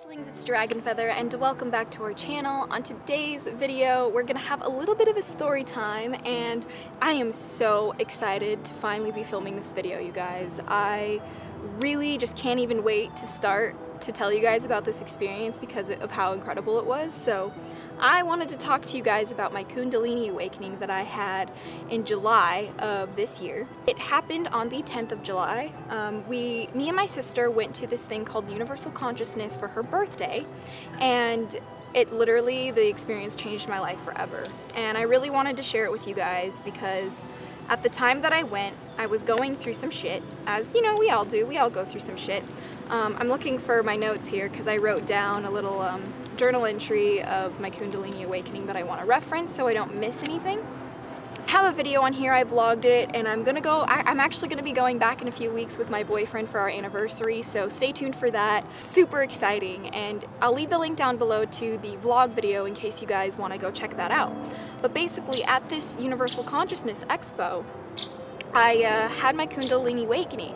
Hatchlings, it's DragonFeather, and welcome back to our channel. On today's video, we're gonna have a little bit of a story time, and I am so excited to finally be filming this video, you guys. I really just can't even wait to start to tell you guys about this experience because of how incredible it was. So I wanted to talk to you guys about my Kundalini awakening that I had in July of this year. It happened on the 10th of July. Me and my sister went to this thing called Universal Consciousness for her birthday, and it literally, the experience changed my life forever. And I really wanted to share it with you guys because at the time that I went, I was going through some shit, as you know, we all do. We all go through some shit. I'm looking for my notes here because I wrote down a little journal entry of my Kundalini awakening that I want to reference so I don't miss anything. I have a video on here, I vlogged it, and I'm actually going to be going back in a few weeks with my boyfriend for our anniversary, so stay tuned for that. Super exciting, and I'll leave the link down below to the vlog video in case you guys want to go check that out. But basically, at this Universal Consciousness Expo, I had my Kundalini awakening,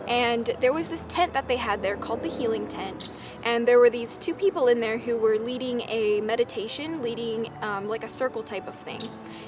and there was this tent that they had there called the Healing Tent, and there were these two people in there who were leading a meditation, leading like a circle type of thing.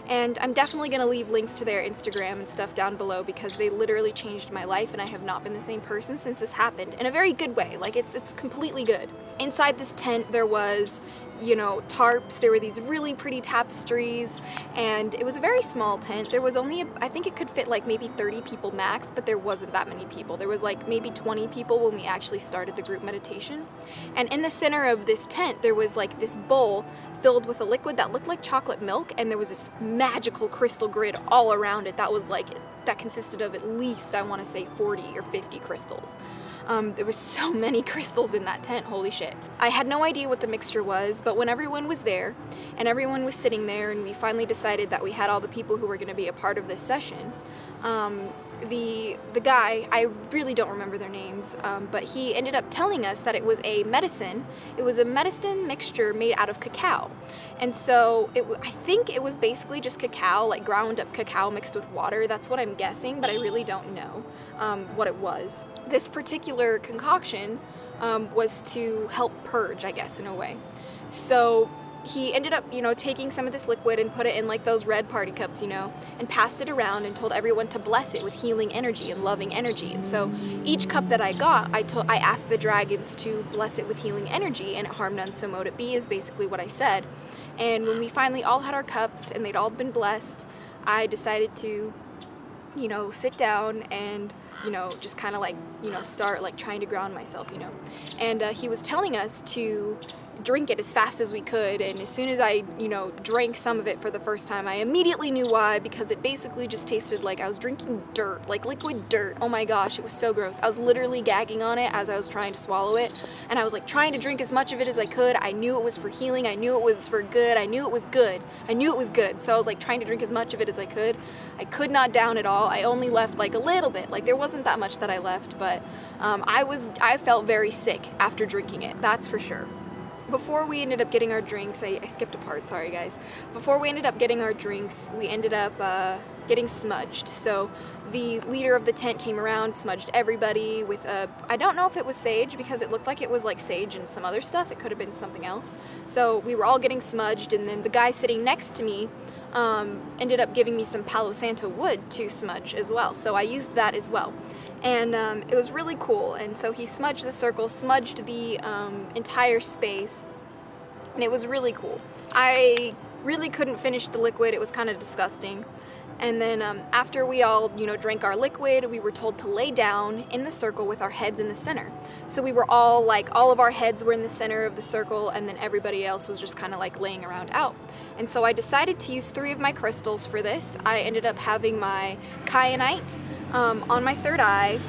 And I'm definitely going to leave links to their Instagram and stuff down below because they literally changed my life, and I have not been the same person since this happened, in a very good way. Like, it's completely good. Inside this tent there was, you know, tarps, there were these really pretty tapestries, and it was a very small tent. There was only, I think it could fit like maybe 30 people max, but there wasn't that many people. There was like maybe 20 people when we actually started the group meditation. And in the center of this tent there was like this bowl filled with a liquid that looked like chocolate milk, and there was this magical crystal grid all around it that consisted of at least, I want to say, 40 or 50 crystals. There was so many crystals in that tent, holy shit. I had no idea what the mixture was, but when everyone was there and everyone was sitting there and we finally decided that we had all the people who were going to be a part of this session, the guy, I really don't remember their names, but he ended up telling us that it was a medicine. It was a medicine mixture made out of cacao. And so I think it was basically just cacao, like ground up cacao mixed with water. That's what I'm guessing, but I really don't know what it was. This particular concoction was to help purge, I guess, in a way. So he ended up, you know, taking some of this liquid and put it in like those red party cups, you know, and passed it around and told everyone to bless it with healing energy and loving energy. And so each cup that I got, I asked the dragons to bless it with healing energy, and it harm none, so mote it be, is basically what I said. And when we finally all had our cups and they'd all been blessed, I decided to, you know, sit down and, you know, just kind of like, you know, start like trying to ground myself, you know. And he was telling us to drink it as fast as we could, and as soon as I, you know, drank some of it for the first time, I immediately knew why, because it basically just tasted like I was drinking dirt, like liquid dirt. Oh my gosh, it was so gross. I was literally gagging on it as I was trying to swallow it, and I was like trying to drink as much of it as I could. I knew it was for healing, I knew it was for good, I knew it was good, I knew it was good, so I was like trying to drink as much of it as I could. I could not down it all. I only left like a little bit, like there wasn't that much that I left, but I felt very sick after drinking it, that's for sure. Before we ended up getting our drinks, I skipped a part, sorry guys. Before we ended up getting our drinks, we ended up getting smudged. So the leader of the tent came around, smudged everybody with I don't know if it was sage, because it looked like it was like sage and some other stuff. It could have been something else. So we were all getting smudged, and then the guy sitting next to me ended up giving me some Palo Santo wood to smudge as well. So I used that as well. And it was really cool. And so he smudged the circle, smudged the entire space, and it was really cool. I really couldn't finish the liquid. It was kind of disgusting. And then after we all, you know, drank our liquid, we were told to lay down in the circle with our heads in the center. So we were all like, all of our heads were in the center of the circle, and then everybody else was just kind of like laying around out. And so I decided to use 3 of my crystals for this. I ended up having my kyanite on my third eye.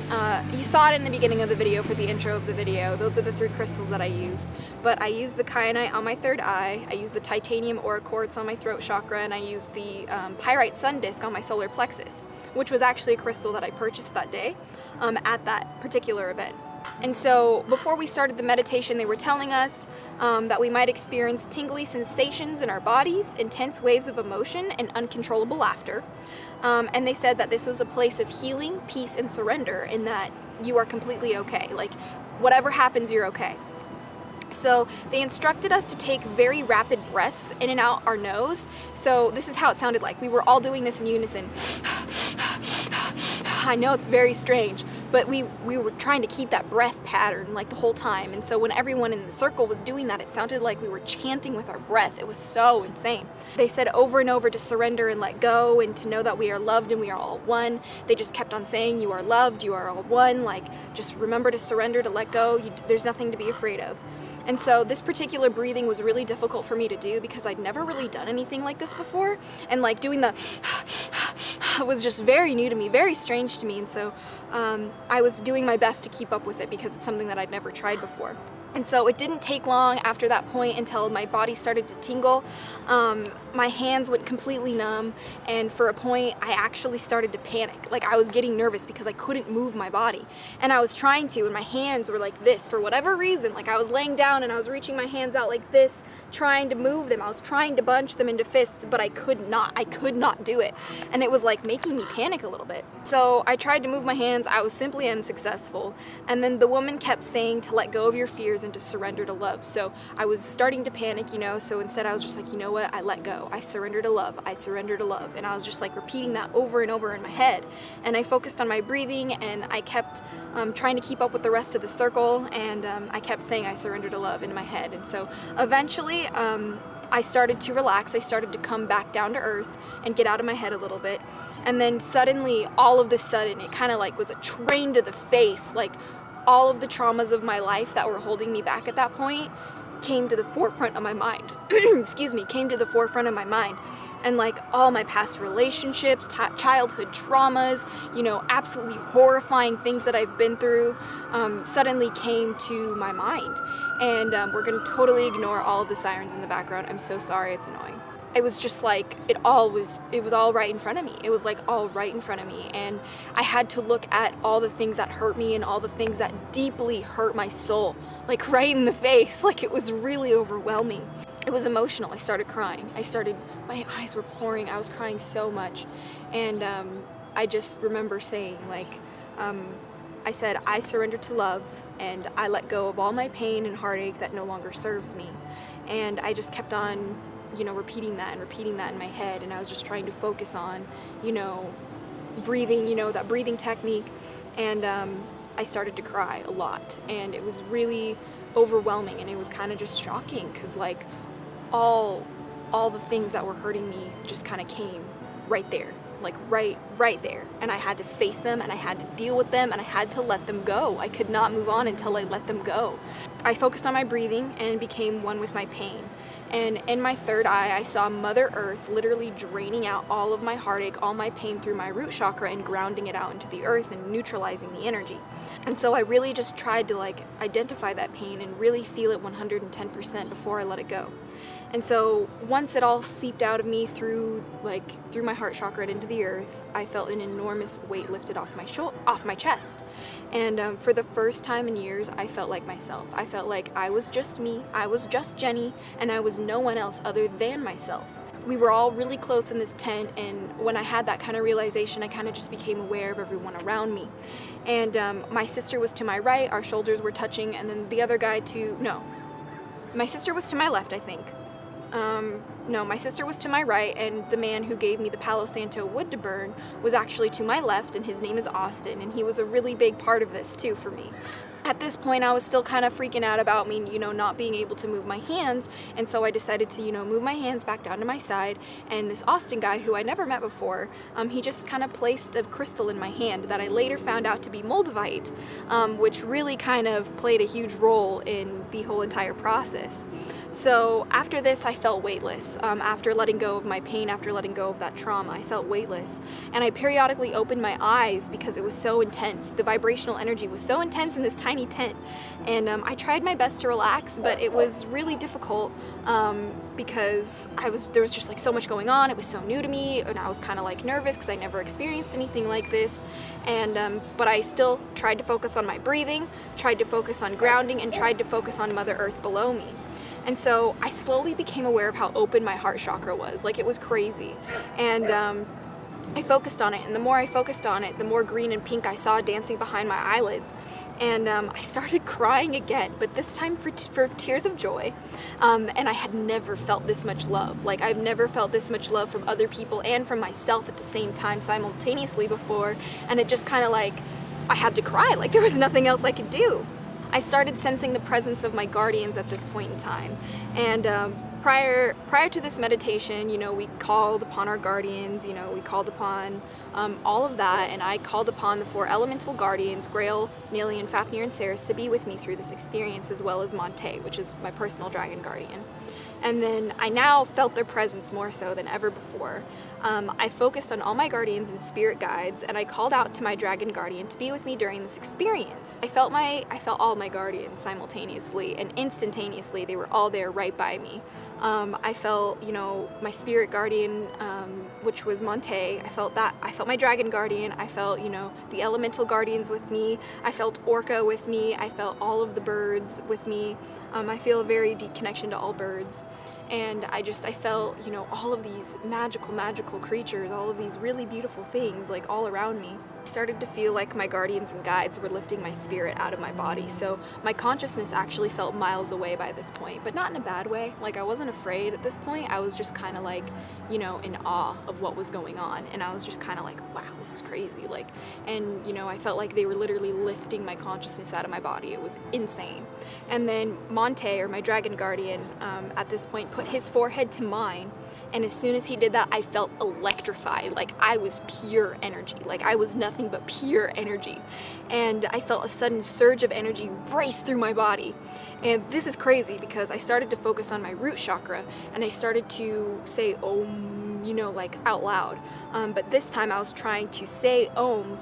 You saw it in the beginning of the video for the intro of the video. Those are the 3 crystals that I used. But I used the kyanite on my third eye, I used the titanium aura quartz on my throat chakra, and I used the pyrite sun disk on my solar plexus, which was actually a crystal that I purchased that day at that particular event. And so before we started the meditation, they were telling us that we might experience tingly sensations in our bodies, intense waves of emotion, and uncontrollable laughter. And they said that this was a place of healing, peace, and surrender, in that you are completely okay. Like, whatever happens, you're okay. So they instructed us to take very rapid breaths in and out our nose. So this is how it sounded like. We were all doing this in unison. I know it's very strange, but we were trying to keep that breath pattern like the whole time. And so when everyone in the circle was doing that, it sounded like we were chanting with our breath. It was so insane. They said over and over to surrender and let go, and to know that we are loved and we are all one. They just kept on saying, you are loved, you are all one. Like, just remember to surrender, to let go. There's nothing to be afraid of. And so this particular breathing was really difficult for me to do because I'd never really done anything like this before. And like doing the was just very new to me, very strange to me. And so I was doing my best to keep up with it because it's something that I'd never tried before. And so it didn't take long after that point until my body started to tingle. My hands went completely numb, and for a point I actually started to panic. Like, I was getting nervous because I couldn't move my body. And I was trying to, and my hands were like this for whatever reason. Like, I was laying down and I was reaching my hands out like this, trying to move them. I was trying to bunch them into fists, but I could not. I could not do it. And it was like making me panic a little bit. So I tried to move my hands. I was simply unsuccessful. And then the woman kept saying to let go of your fears and to surrender to love. So I was starting to panic, you know, so instead I was just like, you know what, I let go. I surrender to love. I surrender to love. And I was just like repeating that over and over in my head. And I focused on my breathing, and I kept trying to keep up with the rest of the circle, and I kept saying I surrender to love in my head. And so eventually I started to relax. I started to come back down to earth and get out of my head a little bit. And then suddenly, all of the sudden, it kind of like was a train to the face. Like, all of the traumas of my life that were holding me back at that point came to the forefront of my mind. Excuse me, came to the forefront of my mind. And like all my past relationships, childhood traumas, you know, absolutely horrifying things that I've been through, suddenly came to my mind. And we're gonna totally ignore all of the sirens in the background. I'm so sorry, it's annoying. It was just like, it was all right in front of me. It was like all right in front of me. And I had to look at all the things that hurt me and all the things that deeply hurt my soul, like right in the face. Like, it was really overwhelming. It was emotional. I started crying. My eyes were pouring. I was crying so much. And I just remember saying, like, I said, I surrender to love, and I let go of all my pain and heartache that no longer serves me. And I just kept on, you know, repeating that in my head. And I was just trying to focus on, you know, breathing, you know, that breathing technique. And I started to cry a lot. And it was really overwhelming, and it was kind of just shocking because, like, all the things that were hurting me just kind of came right there, like right there. And I had to face them, and I had to deal with them, and I had to let them go. I could not move on until I let them go. I focused on my breathing and became one with my pain. And in my third eye, I saw Mother Earth literally draining out all of my heartache, all my pain through my root chakra, and grounding it out into the earth and neutralizing the energy. And so I really just tried to like identify that pain and really feel it 110% before I let it go. And so once it all seeped out of me through my heart chakra and into the earth, I felt an enormous weight lifted off my chest. And for the first time in years, I felt like myself. I felt like I was just me, I was just Jenny, and I was no one else other than myself. We were all really close in this tent, and when I had that kind of realization, I kind of just became aware of everyone around me. And my sister was to my right, our shoulders were touching, and then the other guy my sister was to my left, I think. No, my sister was to my right, and the man who gave me the Palo Santo wood to burn was actually to my left, and his name is Austin, and he was a really big part of this too for me. At this point, I was still kind of freaking out about me, you know, not being able to move my hands, and so I decided to, you know, move my hands back down to my side, and this Austin guy, who I never met before, he just kind of placed a crystal in my hand that I later found out to be moldavite, which really kind of played a huge role in the whole entire process. So after this, I felt weightless. After letting go of my pain, after letting go of that trauma, I felt weightless. And I periodically opened my eyes because it was so intense. The vibrational energy was so intense in this tiny tent. And I tried my best to relax, but it was really difficult because there was just like so much going on. It was so new to me, and I was kind of like nervous because I never experienced anything like this. And but I still tried to focus on my breathing, tried to focus on grounding, and tried to focus on Mother Earth below me. And so I slowly became aware of how open my heart chakra was. Like, it was crazy. And I focused on it, and the more I focused on it, the more green and pink I saw dancing behind my eyelids. And I started crying again, but this time for tears of joy. And I had never felt this much love. Like, I've never felt this much love from other people and from myself at the same time simultaneously before. And it just kind of like, I had to cry, like there was nothing else I could do. I started sensing the presence of my guardians at this point in time. And prior to this meditation, you know, we called upon our guardians, you know, we called upon all of that, and I called upon the 4 elemental guardians, Grail, Nalian, Fafnir, and Ceres, to be with me through this experience, as well as Monte, which is my personal dragon guardian. And then I now felt their presence more so than ever before. I focused on all my guardians and spirit guides, and I called out to my dragon guardian to be with me during this experience. I felt all my guardians simultaneously, and instantaneously they were all there right by me. I felt, you know, my spirit guardian, which was Monte. I felt my dragon guardian. I felt, you know, the elemental guardians with me. I felt Orca with me. I felt all of the birds with me. I feel a very deep connection to all birds. And I felt, you know, all of these magical creatures, all of these really beautiful things, like, all around me. I started to feel like my guardians and guides were lifting my spirit out of my body. So my consciousness actually felt miles away by this point, but not in a bad way. Like, I wasn't afraid at this point. I was just kind of like, you know, in awe of what was going on. And I was just kind of like, wow, this is crazy. Like, and, you know, I felt like they were literally lifting my consciousness out of my body. It was insane. And then Monte, or my dragon guardian, at this point put his forehead to mine, and as soon as he did that, I felt electrified. Like, I was pure energy. Like, I was nothing but pure energy. And I felt a sudden surge of energy race through my body. And this is crazy because I started to focus on my root chakra, and I started to say Om, you know, like, out loud. But this time I was trying to say Om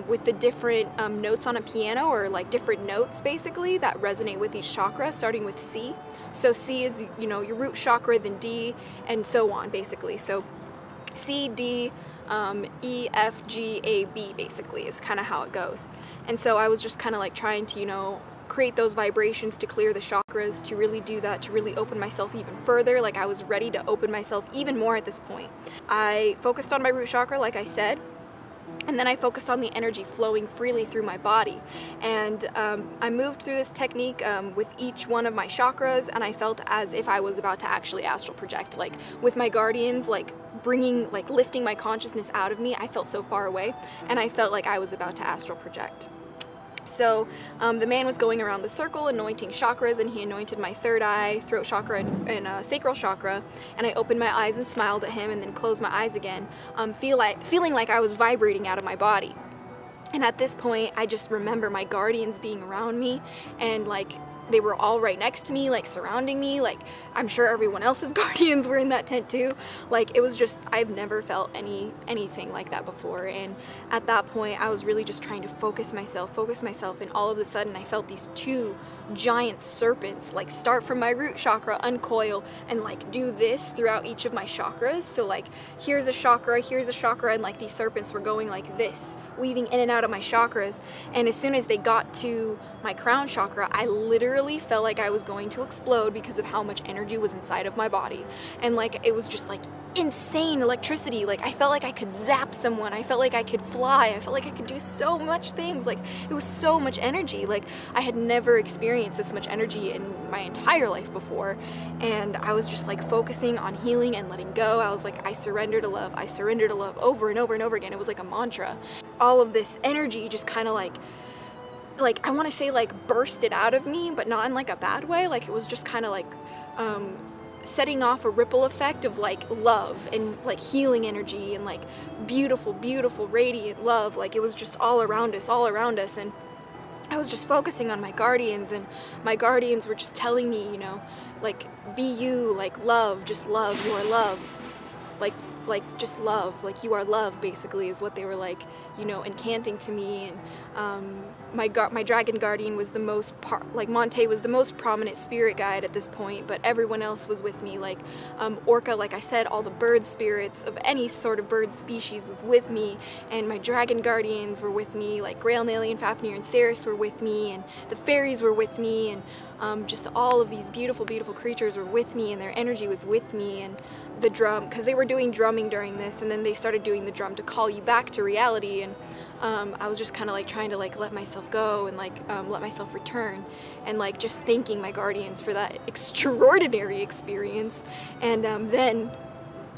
with the different notes on a piano, or like different notes basically that resonate with each chakra, starting with C. So C is, you know, your root chakra, then D, and so on basically. So C, D, E, F, G, A, B basically is kind of how it goes. And so I was just kind of like trying to, you know, create those vibrations to clear the chakras, to really do that, to really open myself even further. Like, I was ready to open myself even more at this point. I focused on my root chakra, like I said. And then I focused on the energy flowing freely through my body. And I moved through this technique with each one of my chakras, and I felt as if I was about to actually astral project. Like, with my guardians, like, lifting my consciousness out of me, I felt so far away, and I felt like I was about to astral project. So the man was going around the circle anointing chakras, and he anointed my third eye, throat chakra, and sacral chakra, and I opened my eyes and smiled at him, and then closed my eyes again, feeling like I was vibrating out of my body. And at this point, I just remember my guardians being around me, and like, they were all right next to me, like surrounding me. Like, I'm sure everyone else's guardians were in that tent too. Like, it was just, I've never felt anything like that before. And at that point, I was really just trying to focus myself, and all of a sudden I felt these 2 giant serpents like start from my root chakra, uncoil, and like do this throughout each of my chakras. So like, here's a chakra, and like these serpents were going like this, weaving in and out of my chakras. And as soon as they got to my crown chakra, I literally felt like I was going to explode because of how much energy was inside of my body. And like, it was just like insane electricity. Like, I felt like I could zap someone. I felt like I could fly. I felt like I could do so much things. Like, it was so much energy. Like, I had never experienced this much energy in my entire life before. And I was just like focusing on healing and letting go. I was like, I surrender to love, over and over and over again. It was like a mantra. All of this energy just kind of like I want to say like bursted out of me, but not in like a bad way. Like, it was just kind of like setting off a ripple effect of like love and like healing energy and like beautiful radiant love. Like, it was just all around us. And I was just focusing on my guardians, and my guardians were just telling me, you know, like, be you, like, love, just love, you are love. Like just love, like, you are love, basically, is what they were like, you know, incanting to me. And my dragon guardian was the most Monte was the most prominent spirit guide at this point, but everyone else was with me. Like Orca, like I said, all the bird spirits of any sort of bird species was with me, and my dragon guardians were with me. Like Grail, Nalian, Fafnir, and Ceres were with me, and the fairies were with me, and just all of these beautiful creatures were with me, and their energy was with me. And the drum, because they were doing drumming during this, and then they started doing the drum to call you back to reality. And I was just kind of like trying to like let myself go and like let myself return, and like just thanking my guardians for that extraordinary experience. And then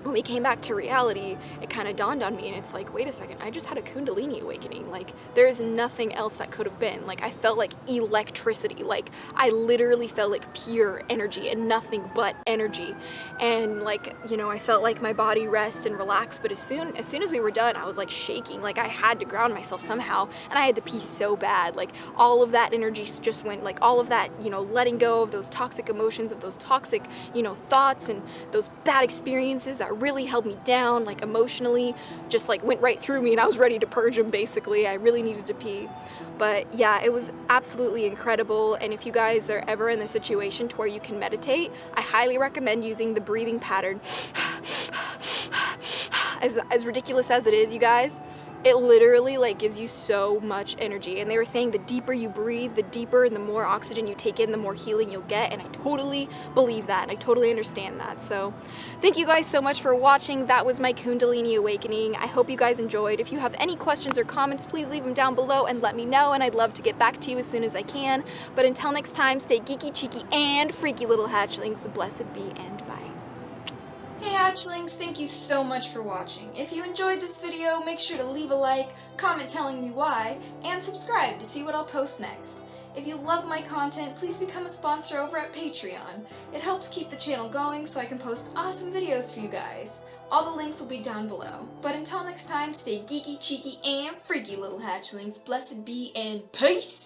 when we came back to reality, it kind of dawned on me, and it's like, wait a second, I just had a Kundalini awakening. Like, there is nothing else that could have been. Like, I felt like electricity. Like, I literally felt like pure energy and nothing but energy. And like, you know, I felt like my body rest and relax, but as soon as we were done, I was like shaking. Like, I had to ground myself somehow, and I had to pee so bad. Like, all of that energy just went, like, all of that, you know, letting go of those toxic emotions, of those toxic, you know, thoughts and those bad experiences that really held me down, like emotionally, just like went right through me, and I was ready to purge them basically. I really needed to pee. But yeah, it was absolutely incredible. And if you guys are ever in the situation to where you can meditate, I highly recommend using the breathing pattern. As ridiculous as it is, you guys, it literally like gives you so much energy. And they were saying the deeper you breathe, the deeper and the more oxygen you take in, the more healing you'll get. And I totally believe that, and I totally understand that. So thank you guys so much for watching. That was my Kundalini awakening. I hope you guys enjoyed. If you have any questions or comments, please leave them down below and let me know, and I'd love to get back to you as soon as I can. But until next time, stay geeky, cheeky, and freaky little hatchlings. Blessed be, and bye. Hey hatchlings, thank you so much for watching. If you enjoyed this video, make sure to leave a like, comment telling me why, and subscribe to see what I'll post next. If you love my content, please become a sponsor over at Patreon. It helps keep the channel going so I can post awesome videos for you guys. All the links will be down below. But until next time, stay geeky, cheeky, and freaky little hatchlings. Blessed be, and peace!